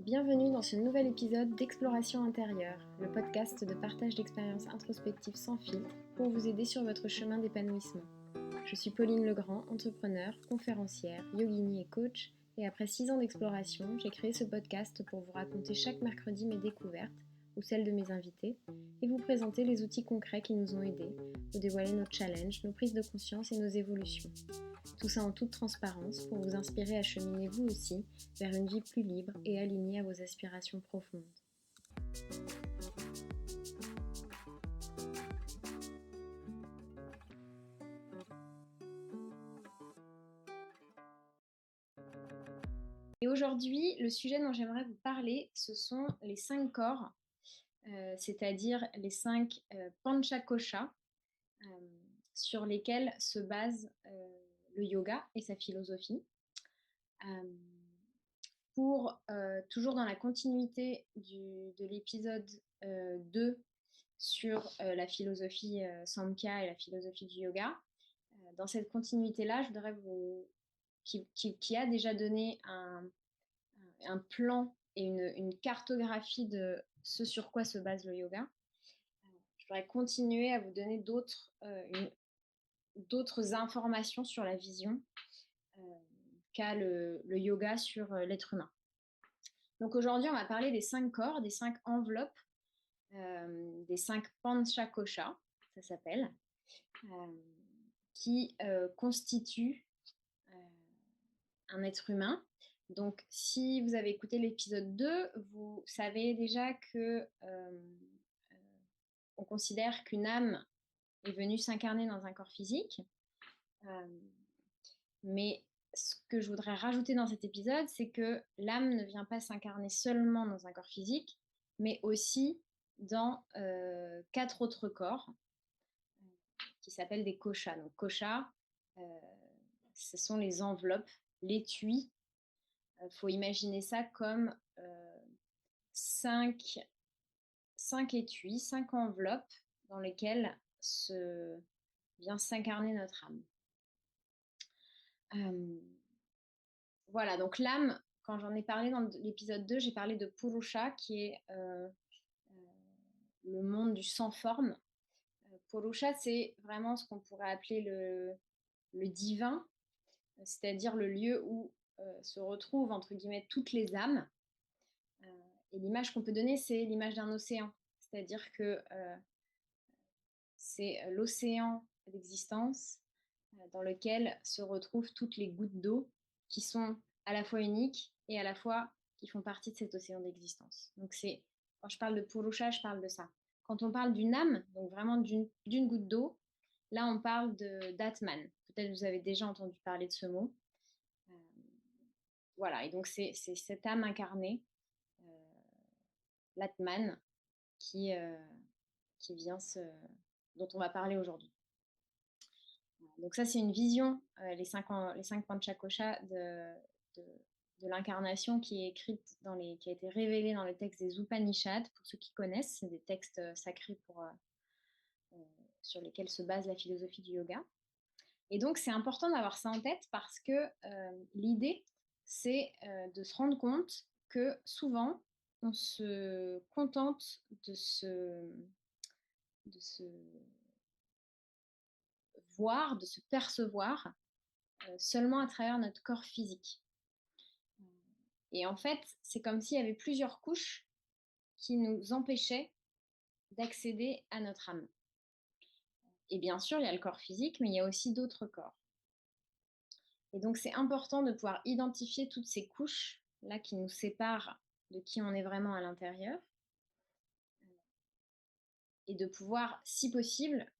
Bienvenue dans ce nouvel épisode d'Exploration intérieure, le podcast de partage d'expériences introspectives sans filtre pour vous aider sur votre chemin d'épanouissement. Je suis Pauline Legrand, entrepreneur, conférencière, yogini et coach, et après 6 ans d'exploration, j'ai créé ce podcast pour vous raconter chaque mercredi mes découvertes ou celles de mes invités et vous présenter les outils concrets qui nous ont aidés, vous dévoiler nos challenges, nos prises de conscience et nos évolutions. Tout ça en toute transparence pour vous inspirer à cheminer vous aussi vers une vie plus libre et alignée à vos aspirations profondes. Et aujourd'hui, le sujet dont j'aimerais vous parler, ce sont les 5 corps, c'est-à-dire les 5 panchakoshas sur lesquels se base le yoga et sa philosophie. Pour toujours dans la continuité de l'épisode 2 sur la philosophie Samkhya et la philosophie du yoga, dans cette continuité-là, je voudrais qui a déjà donné un plan et une cartographie de ce sur quoi se base le yoga. Je voudrais continuer à vous donner d'autres informations sur la vision qu'a le yoga sur l'être humain. Donc aujourd'hui, on va parler des 5 corps, des 5 enveloppes, des 5 panchakoshas, ça s'appelle, qui constituent un être humain. Donc si vous avez écouté l'épisode 2, vous savez déjà que on considère qu'une âme est venue s'incarner dans un corps physique. Mais ce que je voudrais rajouter dans cet épisode, c'est que l'âme ne vient pas s'incarner seulement dans un corps physique, mais aussi dans 4 autres corps qui s'appellent des koshas. Donc koshas, ce sont les enveloppes, l'étui. Faut imaginer ça comme 5 étuis, 5 enveloppes dans lesquelles vient s'incarner notre âme. Voilà, donc l'âme, quand j'en ai parlé dans l'épisode 2, j'ai parlé de Purusha, qui est le monde du sans-forme. Purusha, c'est vraiment ce qu'on pourrait appeler le divin, c'est-à-dire le lieu où se retrouvent, entre guillemets, toutes les âmes. Et l'image qu'on peut donner, c'est l'image d'un océan, c'est-à-dire que c'est l'océan d'existence dans lequel se retrouvent toutes les gouttes d'eau qui sont à la fois uniques et à la fois qui font partie de cet océan d'existence. Donc quand je parle de Purusha, je parle de ça. Quand on parle d'une âme, donc vraiment d'une goutte d'eau, là on parle d'Atman. Peut-être vous avez déjà entendu parler de ce mot. Voilà, et donc c'est cette âme incarnée, l'Atman, qui vient dont on va parler aujourd'hui. Donc ça, c'est une vision, les 5 panchakoshas de l'incarnation qui est écrite qui a été révélée dans le texte des Upanishads. Pour ceux qui connaissent, c'est des textes sacrés sur lesquels se base la philosophie du yoga. Et donc, c'est important d'avoir ça en tête parce que l'idée, c'est de se rendre compte que souvent, on se contente de se voir, de se percevoir seulement à travers notre corps physique. Et en fait, c'est comme s'il y avait plusieurs couches qui nous empêchaient d'accéder à notre âme. Et bien sûr, il y a le corps physique, mais il y a aussi d'autres corps. Et donc, c'est important de pouvoir identifier toutes ces couches-là qui nous séparent de qui on est vraiment à l'intérieur et de pouvoir, si possible,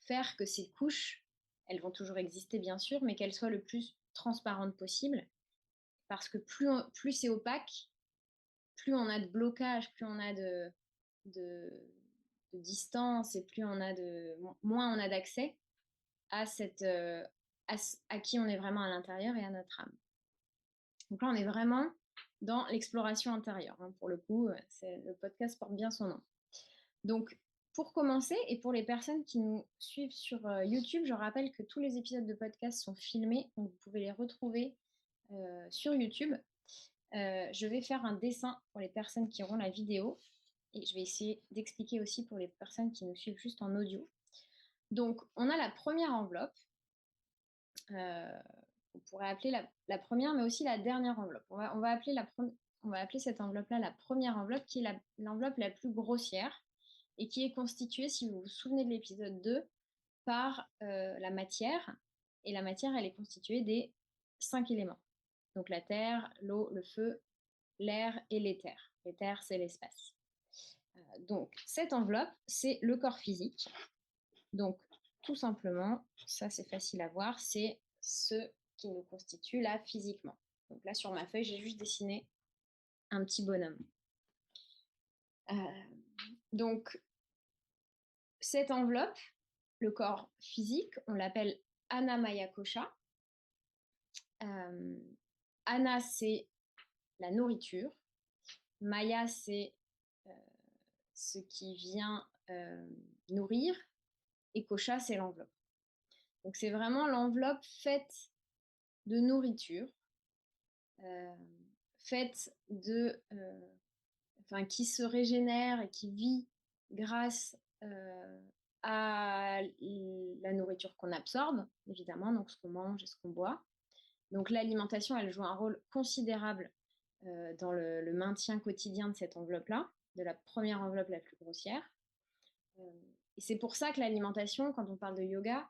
faire que ces couches, elles vont toujours exister, bien sûr, mais qu'elles soient le plus transparentes possible. Parce que plus c'est opaque, plus on a de blocage, plus on a de distance et moins on a d'accès à à qui on est vraiment à l'intérieur et à notre âme. Donc là, on est vraiment dans l'exploration intérieure. Hein, pour le coup, le podcast porte bien son nom. Donc, pour commencer, et pour les personnes qui nous suivent sur YouTube, je rappelle que tous les épisodes de podcast sont filmés, donc vous pouvez les retrouver sur YouTube. Je vais faire un dessin pour les personnes qui auront la vidéo et je vais essayer d'expliquer aussi pour les personnes qui nous suivent juste en audio. Donc, on a la première enveloppe. On pourrait appeler la première, mais aussi la dernière enveloppe. On va appeler cette enveloppe-là la première enveloppe, qui est l'enveloppe la plus grossière et qui est constituée, si vous vous souvenez de l'épisode 2, par la matière. Et la matière, elle est constituée des 5 éléments. Donc la terre, l'eau, le feu, l'air et l'éther. L'éther, c'est l'espace. Donc cette enveloppe, c'est le corps physique. Donc tout simplement, ça c'est facile à voir, c'est ce qui nous constitue là physiquement. Donc là sur ma feuille, j'ai juste dessiné un petit bonhomme. Donc cette enveloppe, le corps physique, on l'appelle Annamaya Kosha. Anna, c'est la nourriture. Maya, c'est ce qui vient nourrir. Et Kosha, c'est l'enveloppe. Donc c'est vraiment l'enveloppe faite de nourriture, faite de, qui se régénère et qui vit grâce à la nourriture qu'on absorbe, évidemment, donc ce qu'on mange et ce qu'on boit. Donc l'alimentation, elle joue un rôle considérable dans le maintien quotidien de cette enveloppe-là, de la première enveloppe la plus grossière. Et c'est pour ça que l'alimentation, quand on parle de yoga,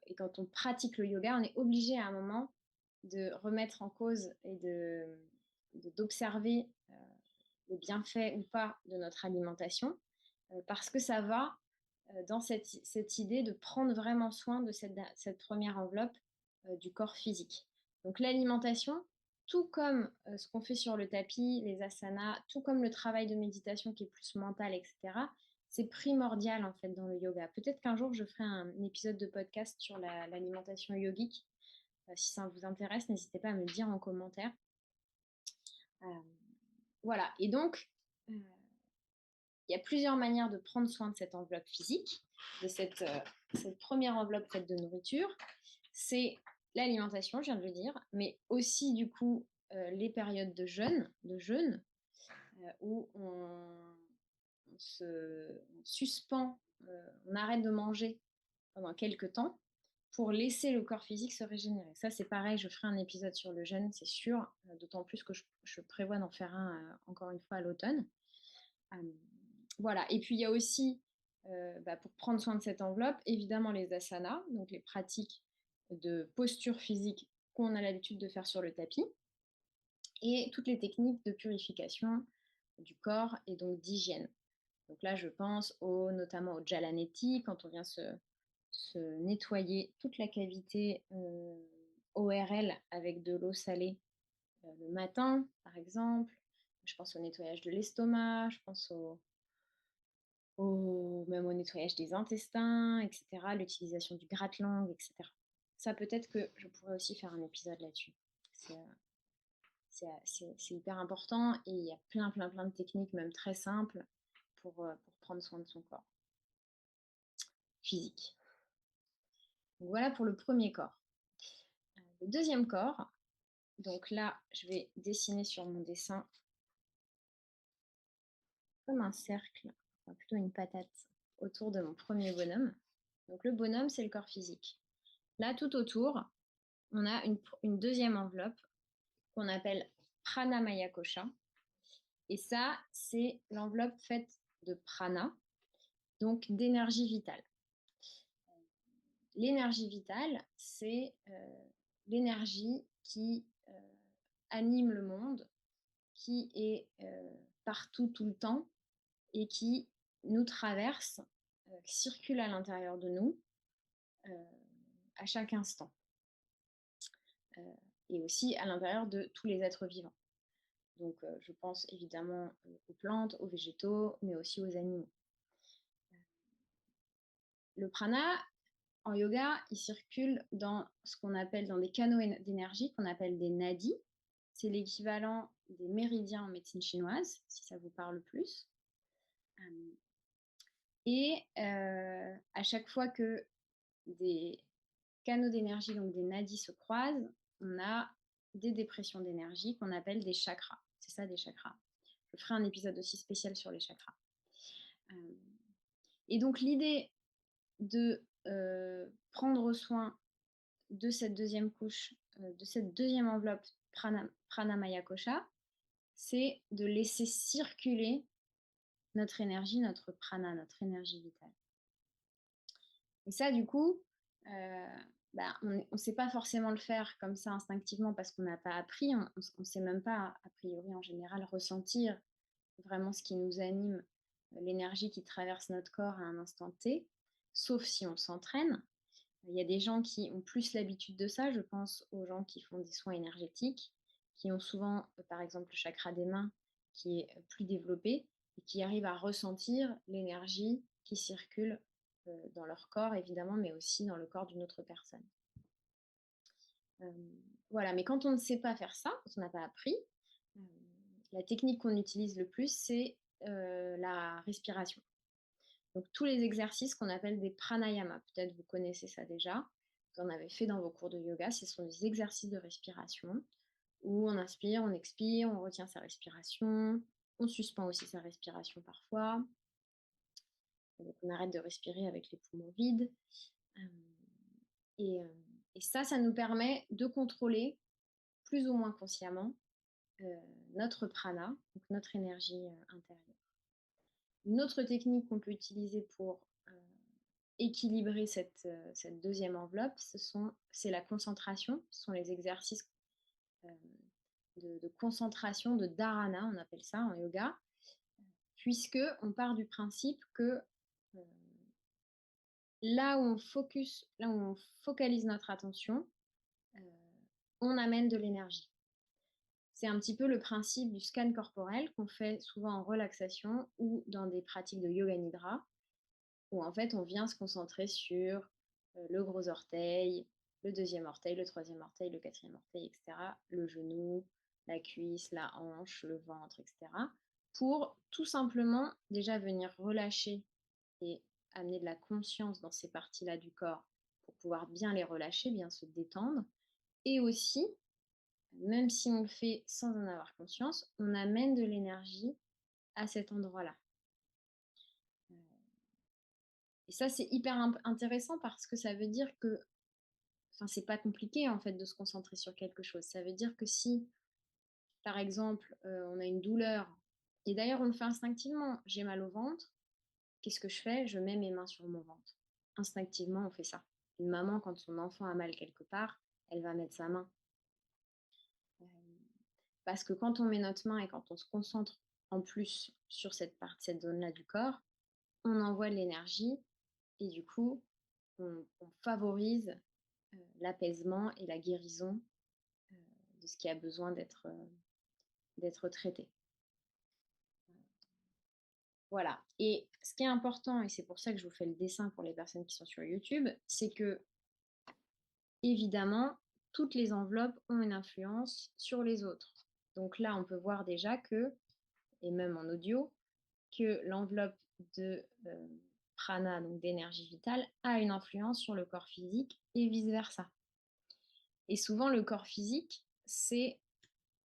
et quand on pratique le yoga, on est obligé à un moment de remettre en cause et d'observer les bienfaits ou pas de notre alimentation, parce que ça va dans cette idée de prendre vraiment soin de cette première enveloppe du corps physique. Donc l'alimentation, tout comme ce qu'on fait sur le tapis, les asanas, tout comme le travail de méditation qui est plus mental, etc., c'est primordial en fait dans le yoga. Peut-être qu'un jour je ferai un épisode de podcast sur l'alimentation yogique. Si ça vous intéresse, n'hésitez pas à me le dire en commentaire. Voilà, et donc il y a plusieurs manières de prendre soin de cette enveloppe physique, de cette première enveloppe faite de nourriture. C'est l'alimentation, je viens de le dire, mais aussi du coup les périodes de jeûne où on suspend, on arrête de manger pendant quelques temps pour laisser le corps physique se régénérer. Ça, c'est pareil, je ferai un épisode sur le jeûne, c'est sûr, d'autant plus que je prévois d'en faire un encore une fois à l'automne. Voilà, et puis il y a aussi, pour prendre soin de cette enveloppe, évidemment les asanas, donc les pratiques de posture physique qu'on a l'habitude de faire sur le tapis, et toutes les techniques de purification du corps et donc d'hygiène. Donc là, je pense notamment au Jalaneti, quand on vient se nettoyer toute la cavité ORL avec de l'eau salée le matin, par exemple. Je pense au nettoyage de l'estomac, je pense même au nettoyage des intestins, etc., l'utilisation du gratte-langue, etc. Ça, peut-être que je pourrais aussi faire un épisode là-dessus. C'est hyper important et il y a plein de techniques, même très simples, pour prendre soin de son corps physique. Donc voilà pour le premier corps. Le deuxième corps, donc là, je vais dessiner sur mon dessin comme un cercle, enfin plutôt une patate, autour de mon premier bonhomme. Donc le bonhomme, c'est le corps physique. Là, tout autour, on a une deuxième enveloppe qu'on appelle Pranamaya Kosha. Et ça, c'est l'enveloppe faite de prana, donc d'énergie vitale. L'énergie vitale, c'est l'énergie qui anime le monde, qui est partout tout le temps et qui nous traverse, circule à l'intérieur de nous à chaque instant. Et aussi à l'intérieur de tous les êtres vivants. Donc je pense évidemment aux plantes, aux végétaux, mais aussi aux animaux. Le prana, en yoga, il circule dans ce qu'on appelle dans des canaux d'énergie qu'on appelle des nadis. C'est l'équivalent des méridiens en médecine chinoise, si ça vous parle plus. Et à chaque fois que des canaux d'énergie, donc des nadis, se croisent, on a des dépressions d'énergie qu'on appelle des chakras. C'est ça, des chakras. Je ferai un épisode aussi spécial sur les chakras. Euh, et donc l'idée de prendre soin de cette deuxième couche, de cette deuxième enveloppe Pranamaya Kosha, c'est de laisser circuler notre énergie, notre prana, notre énergie vitale. Et ça, du coup, on ne sait pas forcément le faire comme ça instinctivement parce qu'on n'a pas appris, on ne sait même pas, a priori en général, ressentir vraiment ce qui nous anime, l'énergie qui traverse notre corps à un instant T, sauf si on s'entraîne. Il y a des gens qui ont plus l'habitude de ça, je pense aux gens qui font des soins énergétiques, qui ont souvent, par exemple, le chakra des mains qui est plus développé et qui arrivent à ressentir l'énergie qui circule dans leur corps, évidemment, mais aussi dans le corps d'une autre personne. Voilà, mais quand on ne sait pas faire ça, quand on n'a pas appris, la technique qu'on utilise le plus, c'est la respiration. Donc tous les exercices qu'on appelle des pranayama, peut-être vous connaissez ça déjà, vous en avez fait dans vos cours de yoga, ce sont des exercices de respiration où on inspire, on expire, on retient sa respiration, on suspend aussi sa respiration parfois. Donc on arrête de respirer avec les poumons vides. Et, et ça nous permet de contrôler plus ou moins consciemment notre prana, donc notre énergie intérieure. Une autre technique qu'on peut utiliser pour équilibrer cette deuxième enveloppe, c'est la concentration. Ce sont les exercices de concentration, de dharana, on appelle ça en yoga, puisque on part du principe que là où on focalise notre attention, on amène de l'énergie. C'est un petit peu le principe du scan corporel qu'on fait souvent en relaxation ou dans des pratiques de yoga nidra, où en fait on vient se concentrer sur le gros orteil, le deuxième orteil, le troisième orteil, le quatrième orteil, etc., le genou, la cuisse, la hanche, le ventre, etc., pour tout simplement déjà venir relâcher et amener de la conscience dans ces parties-là du corps pour pouvoir bien les relâcher, bien se détendre, et aussi, même si on le fait sans en avoir conscience, on amène de l'énergie à cet endroit-là. Et ça, c'est hyper intéressant parce que ça veut dire que, enfin, c'est pas compliqué en fait de se concentrer sur quelque chose. Ça veut dire que si, par exemple, on a une douleur, et d'ailleurs on le fait instinctivement, j'ai mal au ventre, qu'est-ce que je fais? Je mets mes mains sur mon ventre. Instinctivement, on fait ça. Une maman, quand son enfant a mal quelque part, elle va mettre sa main. Parce que quand on met notre main et quand on se concentre en plus sur cette zone-là du corps, on envoie de l'énergie et du coup, on favorise l'apaisement et la guérison de ce qui a besoin d'être traité. Voilà. Et ce qui est important, et c'est pour ça que je vous fais le dessin pour les personnes qui sont sur YouTube, c'est que, évidemment, toutes les enveloppes ont une influence sur les autres. Donc là, on peut voir déjà que, et même en audio, que l'enveloppe de prana, donc d'énergie vitale, a une influence sur le corps physique et vice-versa. Et souvent, le corps physique,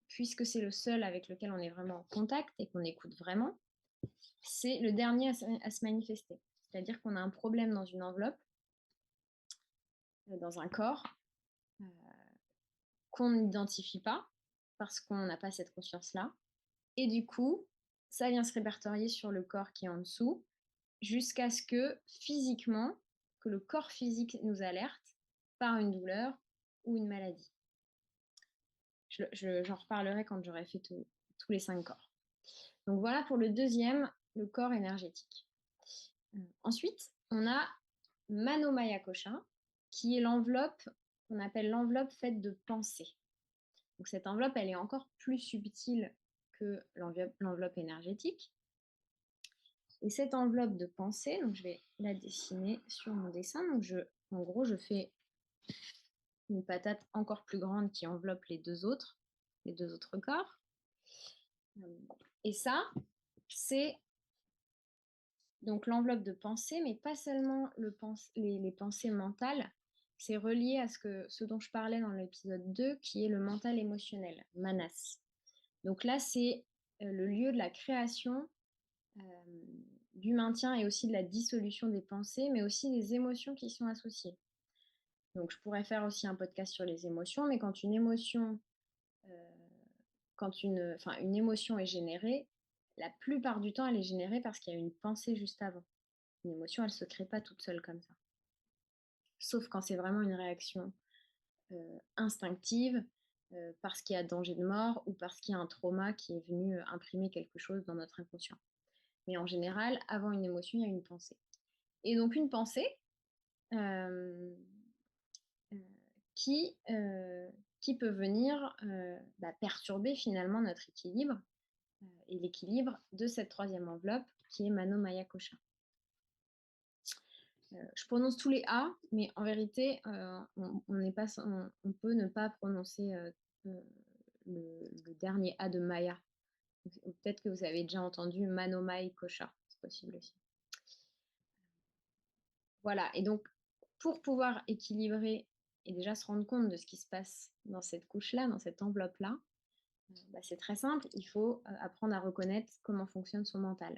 puisque c'est le seul avec lequel on est vraiment en contact et qu'on écoute vraiment, c'est le dernier à se manifester. C'est-à-dire qu'on a un problème dans une enveloppe, dans un corps, qu'on n'identifie pas parce qu'on n'a pas cette conscience-là. Et du coup, ça vient se répertorier sur le corps qui est en dessous, jusqu'à ce que physiquement, que le corps physique nous alerte par une douleur ou une maladie. J'en reparlerai quand j'aurai fait tous les 5 corps. Donc voilà pour le deuxième, le corps énergétique. Ensuite, on a Manomaya Kosha, qui est l'enveloppe qu'on appelle l'enveloppe faite de pensée. Donc cette enveloppe, elle est encore plus subtile que l'enveloppe énergétique. Et cette enveloppe de pensée, donc je vais la dessiner sur mon dessin. Donc en gros, je fais une patate encore plus grande qui enveloppe les deux autres corps. Et ça, c'est donc l'enveloppe de pensée, mais pas seulement les pensées mentales, c'est relié à ce dont je parlais dans l'épisode 2, qui est le mental émotionnel, Manas. Donc là, c'est le lieu de la création, du maintien et aussi de la dissolution des pensées, mais aussi des émotions qui y sont associées. Donc je pourrais faire aussi un podcast sur les émotions, mais quand une émotion, une émotion est générée, la plupart du temps, elle est générée parce qu'il y a une pensée juste avant. Une émotion, elle ne se crée pas toute seule comme ça. Sauf quand c'est vraiment une réaction instinctive, parce qu'il y a danger de mort ou parce qu'il y a un trauma qui est venu imprimer quelque chose dans notre inconscient. Mais en général, avant une émotion, il y a une pensée. Et donc une pensée euh, euh, qui, euh, qui peut venir perturber finalement notre équilibre et l'équilibre de cette troisième enveloppe qui est Mano Maya Kosha. Je prononce tous les A, mais en vérité, on peut ne pas prononcer le dernier A de Maya. Peut-être que vous avez déjà entendu Manomai Kosha, c'est possible aussi. Voilà, et donc pour pouvoir équilibrer et déjà se rendre compte de ce qui se passe dans cette couche-là, dans cette enveloppe-là, c'est très simple, il faut apprendre à reconnaître comment fonctionne son mental.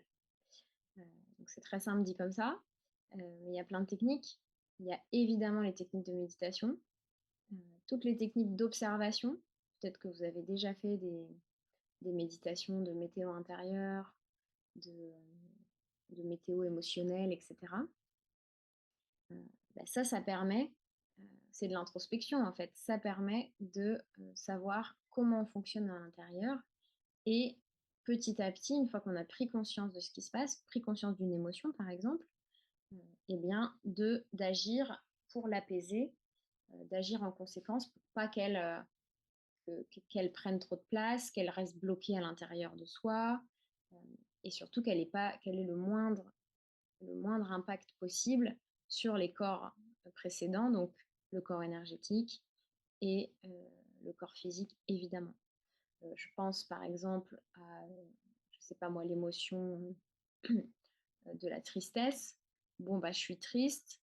Donc c'est très simple dit comme ça, mais il y a plein de techniques. Il y a évidemment les techniques de méditation, toutes les techniques d'observation. Peut-être que vous avez déjà fait des méditations de météo intérieure, de météo émotionnelle, etc. Ça permet, c'est de l'introspection en fait, ça permet de savoir comment on fonctionne à l'intérieur et petit à petit, une fois qu'on a pris conscience de ce qui se passe, pris conscience d'une émotion par exemple, eh bien d'agir pour l'apaiser, d'agir en conséquence pour pas qu'elle prenne trop de place, qu'elle reste bloquée à l'intérieur de soi, et surtout qu'elle ait le moindre impact possible sur les corps précédents, donc le corps énergétique et le corps physique, évidemment. Je pense par exemple à, je sais pas moi, l'émotion de la tristesse. Bon, je suis triste.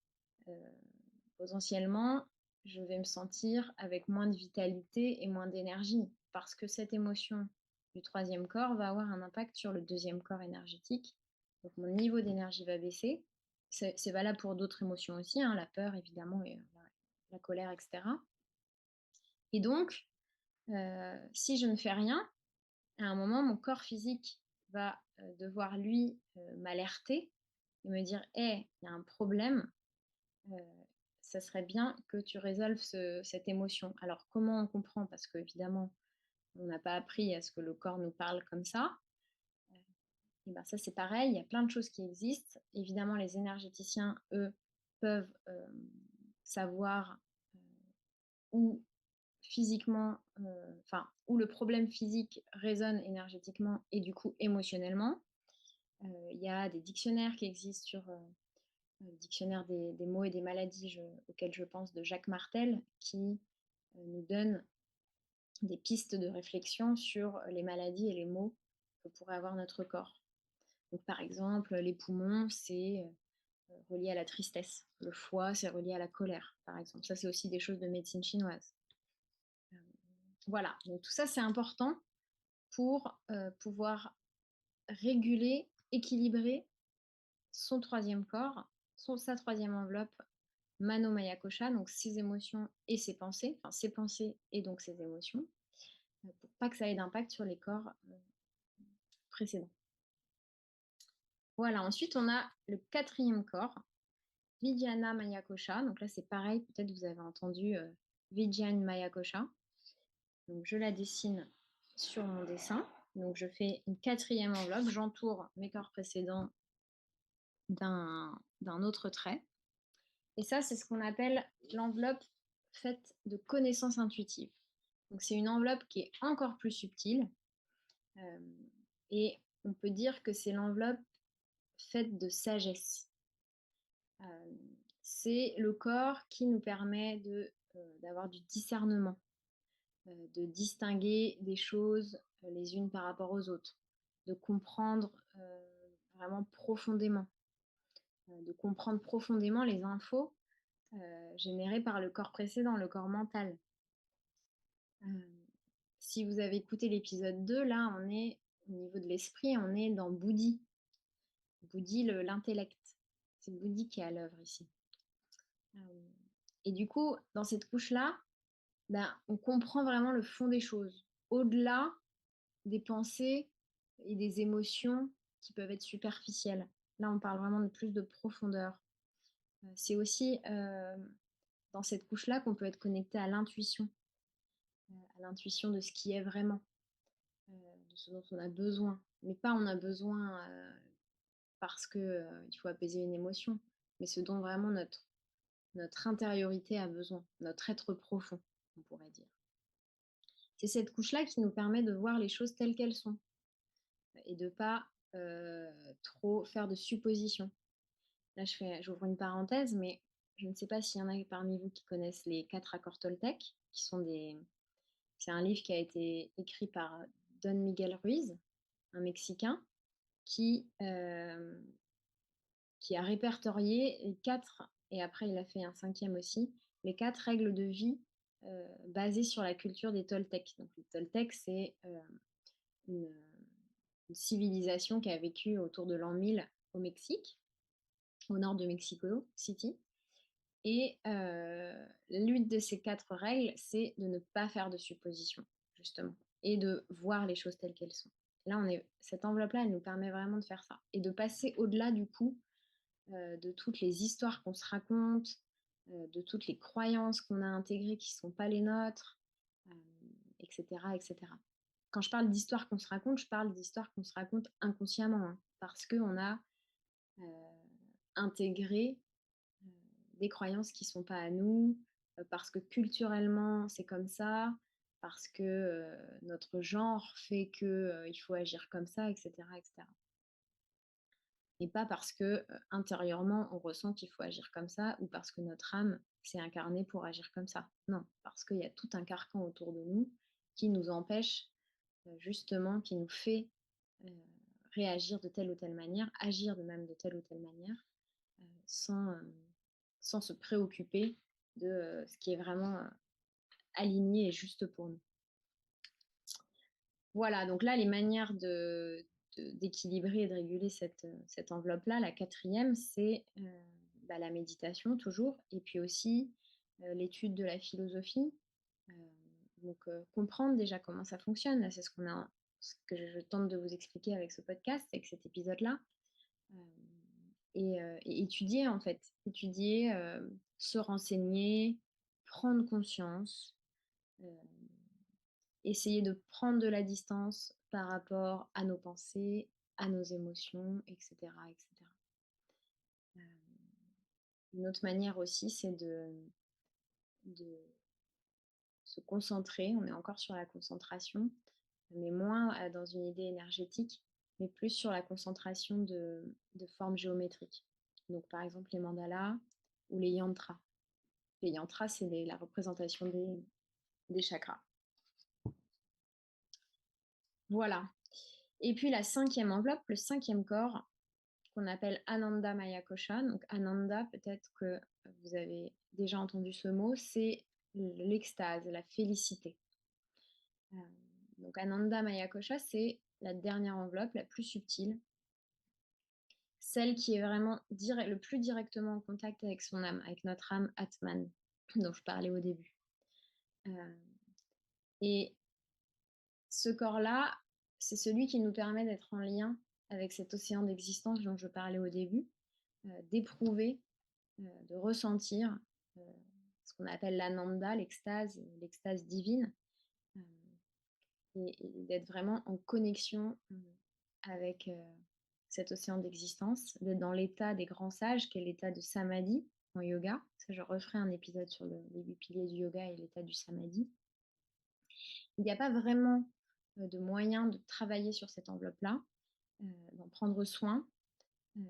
Potentiellement, je vais me sentir avec moins de vitalité et moins d'énergie parce que cette émotion du troisième corps va avoir un impact sur le deuxième corps énergétique. Donc mon niveau d'énergie va baisser. C'est valable pour d'autres émotions aussi, hein, la peur évidemment, et la colère, etc. Et donc, si je ne fais rien, à un moment, mon corps physique va devoir, lui, m'alerter et me dire, hé, il y a un problème, ça serait bien que tu résolves cette émotion. Alors, comment on comprend? Parce qu'évidemment, on n'a pas appris à ce que le corps nous parle comme ça. Et ça, c'est pareil, il y a plein de choses qui existent. Évidemment, les énergéticiens, eux, peuvent savoir où physiquement, où le problème physique résonne énergétiquement et du coup émotionnellement. Il y a des dictionnaires qui existent sur le dictionnaire des mots et des maladies auquel je pense de Jacques Martel, qui nous donne des pistes de réflexion sur les maladies et les maux que pourrait avoir notre corps. Donc, par exemple, les poumons, c'est relié à la tristesse. Le foie, c'est relié à la colère, par exemple. Ça, c'est aussi des choses de médecine chinoise. Voilà, donc tout ça, c'est important pour pouvoir réguler, équilibrer son troisième corps, sa troisième enveloppe, Mano Maya Kosha, donc ses émotions et ses pensées, enfin ses pensées et donc ses émotions, pour pas que ça ait d'impact sur les corps précédents. Voilà, ensuite on a le quatrième corps, Vijnana Maya Kosha. Donc là c'est pareil, peut-être vous avez entendu Vijnana Maya Kosha. Donc je la dessine sur mon dessin. Donc je fais une quatrième enveloppe, j'entoure mes corps précédents d'un autre trait. Et ça, c'est ce qu'on appelle l'enveloppe faite de connaissances intuitives. Donc c'est une enveloppe qui est encore plus subtile. Et on peut dire que c'est l'enveloppe faite de sagesse. C'est le corps qui nous permet d'avoir du discernement, de distinguer des choses les unes par rapport aux autres, de comprendre vraiment profondément, de comprendre profondément les infos générés par le corps précédent, le corps mental. Hem, Si vous avez écouté l'épisode 2, là, on est au niveau de l'esprit, on est dans Bouddhi. Bouddhi, l'intellect. C'est Bouddhi qui est à l'œuvre ici. Hem et du coup, dans cette couche-là, ben, on comprend vraiment le fond des choses. Au-delà des pensées et des émotions qui peuvent être superficielles. Là, on parle vraiment de plus de profondeur. C'est aussi, dans cette couche-là qu'on peut être connecté à l'intuition de ce qui est vraiment, de ce dont on a besoin. Mais pas on a besoin, parce que, il faut apaiser une émotion, mais ce dont vraiment notre intériorité a besoin, notre être profond, on pourrait dire. C'est cette couche-là qui nous permet de voir les choses telles qu'elles sont et de pas, trop faire de suppositions. Là, j'ouvre une parenthèse, mais je ne sais pas s'il y en a parmi vous qui connaissent les 4 accords Toltec, qui sont des c'est un livre qui a été écrit par Don Miguel Ruiz, un Mexicain, qui, qui a répertorié les 4 et après il a fait un cinquième aussi, les 4 règles de vie, basées sur la culture des Toltecs. Donc les Toltecs, c'est, une, une civilisation qui a vécu autour de l'an 1000 au Mexique, au nord de Mexico City. Et l'une de ces 4 règles, c'est de ne pas faire de suppositions, justement, et de voir les choses telles qu'elles sont. Là, cette enveloppe-là, elle nous permet vraiment de faire ça et de passer au-delà, du coup, de toutes les histoires qu'on se raconte, de toutes les croyances qu'on a intégrées qui ne sont pas les nôtres, et cetera, et cetera. Quand je parle d'histoires qu'on se raconte, je parle d'histoires qu'on se raconte inconsciemment, hein, parce qu'on a, heu, intégré euh, des croyances qui sont pas à nous, parce que culturellement c'est comme ça, parce que notre genre fait que il faut agir comme ça, etc., etc. Et pas parce que intérieurement on ressent qu'il faut agir comme ça ou parce que notre âme s'est incarnée pour agir comme ça. Non, parce qu'il y a tout un carcan autour de nous qui nous empêche justement, qui nous fait euh, réagir de telle ou telle manière, agir de même de telle ou telle manière, sans, sans se préoccuper de ce qui est vraiment aligné et juste pour nous. Voilà, donc là, les manières d'équilibrer et de réguler cette enveloppe-là, la quatrième, c'est bah, la méditation toujours, et puis aussi l'étude de la philosophie. Euh, donc comprendre déjà comment ça fonctionne, là, c'est ce que je tente de vous expliquer avec ce podcast, avec cet épisode-là. Euh, et étudier en fait, étudier, se renseigner, prendre conscience, essayer de prendre de la distance par rapport à nos pensées, à nos émotions, etc., etc. Une autre manière aussi, c'est de se concentrer. On est encore sur la concentration, mais moins dans une idée énergétique, mais plus sur la concentration de formes géométriques. Donc par exemple les mandalas ou les yantras. Les yantras, c'est la représentation des chakras. Voilà. Et puis la cinquième enveloppe, le cinquième corps, qu'on appelle Ananda Maya Kosha. Donc Ananda, peut-être que vous avez déjà entendu ce mot, c'est l'extase, la félicité. Euh, donc Ananda Maya Kosha, c'est la dernière enveloppe, la plus subtile, celle qui est vraiment le plus directement en contact avec son âme, avec notre âme Atman, dont je parlais au début. Et ce corps-là, c'est celui qui nous permet d'être en lien avec cet océan d'existence dont je parlais au début, d'éprouver, de ressentir ce qu'on appelle l'ananda, l'extase divine, et d'être vraiment en connexion avec cet océan d'existence, d'être dans l'état des grands sages, qui est l'état de samadhi en yoga. Ça, je referai un épisode sur les 8 piliers du yoga et l'état du samadhi. Il n'y a pas vraiment de moyen de travailler sur cette enveloppe-là, d'en prendre soin, euh,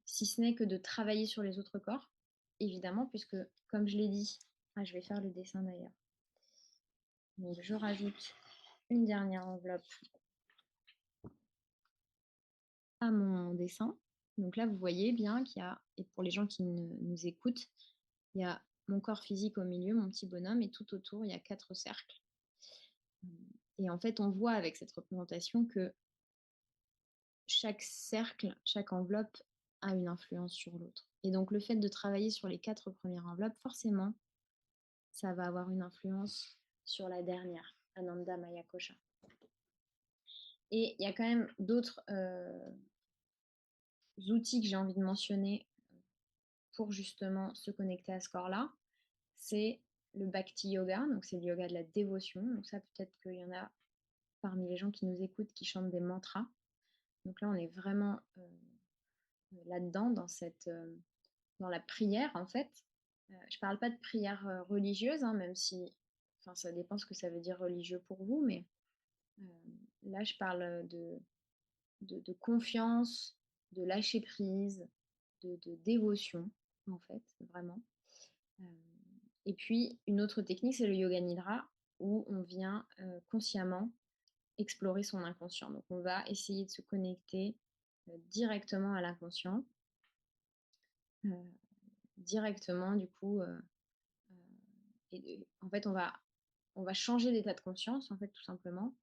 si ce n'est que de travailler sur les autres corps, évidemment, puisque, comme je l'ai dit, je vais faire le dessin d'ailleurs. Donc, je rajoute une dernière enveloppe à mon dessin. Donc là, vous voyez bien qu'il y a, et pour les gens qui nous écoutent, Il y a mon corps physique au milieu, mon petit bonhomme, et tout autour, il y a 4 cercles. Et en fait, on voit avec cette représentation que chaque cercle, chaque enveloppe a une influence sur l'autre. Et donc le fait de travailler sur les 4 premières enveloppes, forcément, ça va avoir une influence sur la dernière, Ananda Maya Kosha. Et il y a quand même d'autres outils que j'ai envie de mentionner pour justement se connecter à ce corps-là. C'est le Bhakti Yoga, donc c'est le yoga de la dévotion. Donc ça, peut-être qu'il y en a parmi les gens qui nous écoutent qui chantent des mantras. Donc là, on est vraiment là-dedans, dans la prière, en fait. Je parle pas de prière religieuse, hein, même si, enfin, ça dépend ce que ça veut dire religieux pour vous, mais là, je parle de confiance, de lâcher prise, de dévotion, en fait, vraiment. Et puis, une autre technique, c'est le yoga nidra, où on vient consciemment explorer son inconscient. Donc, on va essayer de se connecter directement à l'inconscient, directement, du coup, et en fait, on va changer d'état de conscience, en fait, tout simplement,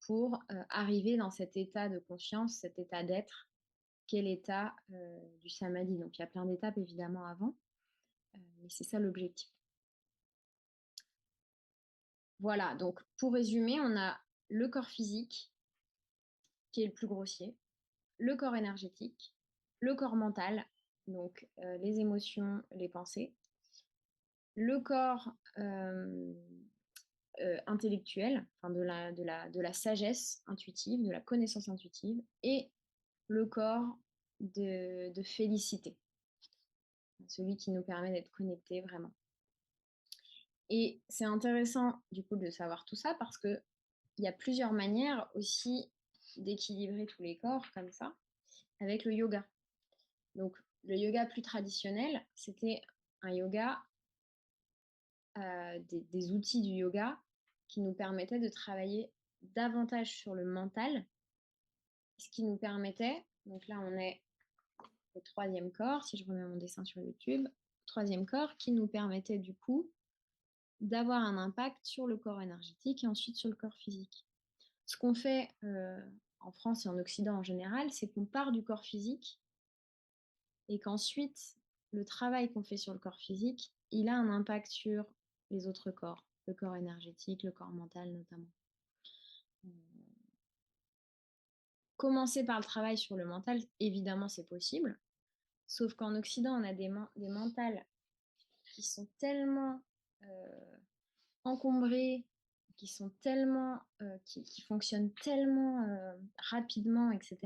pour arriver dans cet état de conscience, cet état d'être, qu'est l'état du samadhi. Donc, il y a plein d'étapes, évidemment, avant, mais c'est ça l'objectif. Voilà, donc pour résumer, on a le corps physique, qui est le plus grossier, le corps énergétique, le corps mental, donc les émotions, les pensées, le corps intellectuel, enfin de la sagesse intuitive, de la connaissance intuitive, et le corps de félicité, celui qui nous permet d'être connectés vraiment. Et c'est intéressant du coup de savoir tout ça parce que il y a plusieurs manières aussi d'équilibrer tous les corps comme ça avec le yoga. Donc le yoga plus traditionnel, c'était un yoga, des outils du yoga qui nous permettaient de travailler davantage sur le mental, ce qui nous permettait, donc là on est au troisième corps, si je remets mon dessin sur YouTube, troisième corps qui nous permettait du coup d'avoir un impact sur le corps énergétique et ensuite sur le corps physique. Ce qu'on fait en France et en Occident en général, c'est qu'on part du corps physique et qu'ensuite, le travail qu'on fait sur le corps physique, il a un impact sur les autres corps, le corps énergétique, le corps mental notamment. Commencer par le travail sur le mental, évidemment, c'est possible, sauf qu'en Occident, on a des mentales qui sont tellement encombrés, qui sont tellement, qui fonctionnent tellement rapidement, etc.,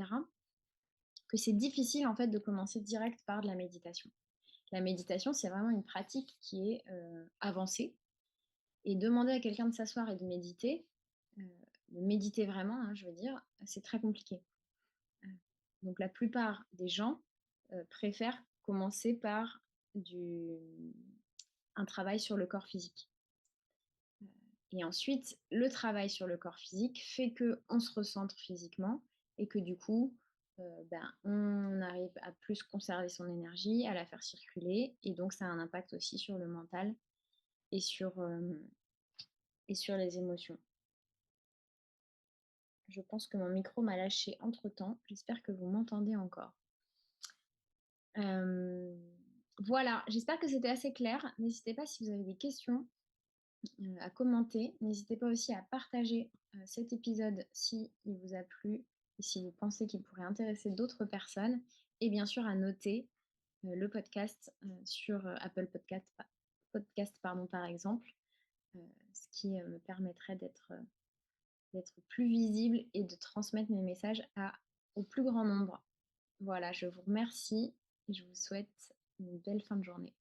que c'est difficile en fait de commencer direct par de la méditation. La méditation, c'est vraiment une pratique qui est avancée. Et demander à quelqu'un de s'asseoir et de méditer vraiment, hein, je veux dire, c'est très compliqué. Donc la plupart des gens préfèrent commencer par un travail sur le corps physique. Et ensuite, le travail sur le corps physique fait qu'on se recentre physiquement et que du coup, on arrive à plus conserver son énergie, à la faire circuler. Et donc, ça a un impact aussi sur le mental et sur les émotions. Je pense que mon micro m'a lâché entre-temps. J'espère que vous m'entendez encore. Voilà, j'espère que c'était assez clair. N'hésitez pas si vous avez des questions à commenter. N'hésitez pas aussi à partager cet épisode si il vous a plu et si vous pensez qu'il pourrait intéresser d'autres personnes. Et bien sûr à noter le podcast sur Apple Podcast par exemple, ce qui me permettrait d'être plus visible et de transmettre mes messages au plus grand nombre. Voilà, je vous remercie et je vous souhaite une belle fin de journée.